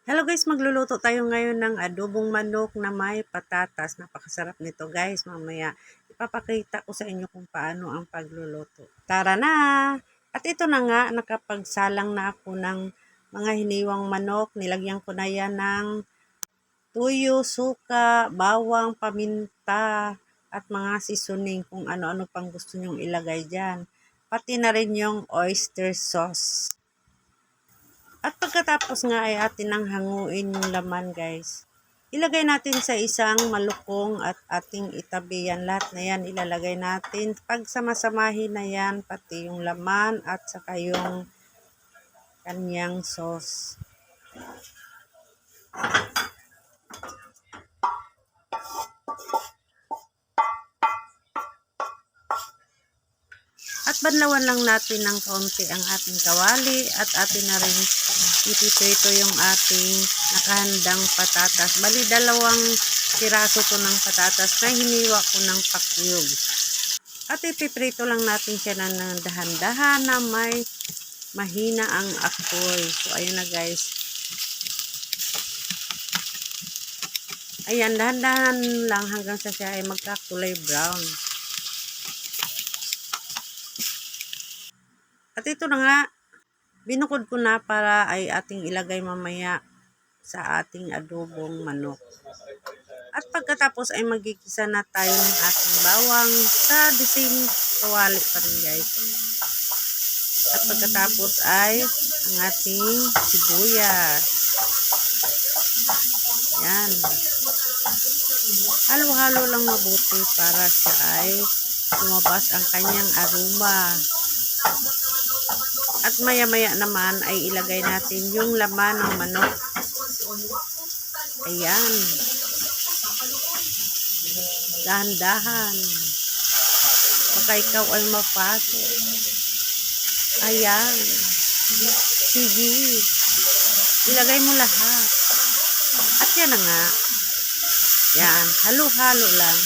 Hello guys, magluluto tayo ngayon ng adobong manok na may patatas. Napakasarap nito guys. Mamaya ipapakita ko sa inyo kung paano ang pagluluto. Tara na! At ito na nga, nakapagsalang na ako ng mga hiniwang manok. Nilagyan ko na yan ng tuyo, suka, bawang, paminta, at mga seasoning kung ano-ano pang gusto nyong ilagay dyan. Pati na rin yung oyster sauce. At pagkatapos nga ay atin nang hanguin yung laman guys. Ilagay natin sa isang malukong at ating itabi yan. Lahat na yan ilalagay natin. Pag samasamahin na yan, pati yung laman at saka yung kanyang sauce. At banlawan lang natin ng kaunti ang ating kawali at atin na rin ipiprito yung ating nakahandang patatas. Bali, 2 piraso to ng patatas na hiniwa ko ng pakyug. At ipiprito lang natin siya ng dahan-dahan na may mahina ang apoy. So, ayun na guys. Ayan, dahan-dahan lang hanggang sa siya ay magkakulay brown. At ito na nga, binukod ko na para ay ating ilagay mamaya sa ating adobong manok. At pagkatapos ay magigisa na tayo ng ating bawang sa the same kawali pa rin guys. At pagkatapos ay ang ating sibuyas. Yan. Halo-halo lang mabuti para siya ay lumabas ang kanyang aroma. At maya-maya naman ay ilagay natin yung laman ng manok. Ayan. Dahan-dahan. Baka ikaw ay mapasok. Ayan. Sige. Ilagay mo lahat. At yan na nga. Yan. Halo-halo lang.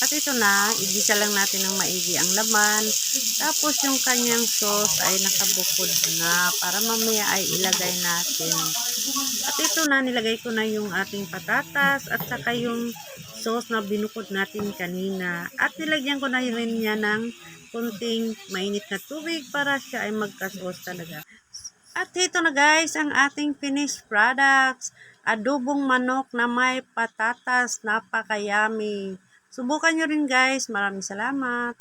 At ito na, igisa lang natin ng maigi ang laman. Tapos yung kanyang sauce ay nakabukod na para mamaya ay ilagay natin. At ito na, nilagay ko na yung ating patatas at saka yung sauce na binukod natin kanina. At nilagyan ko na rin niya ng kunting mainit na tubig para siya ay magka-sauce talaga. At ito na guys, ang ating finished products. Adobong manok na may patatas, napaka-yummy. Subukan nyo rin guys. Maraming salamat.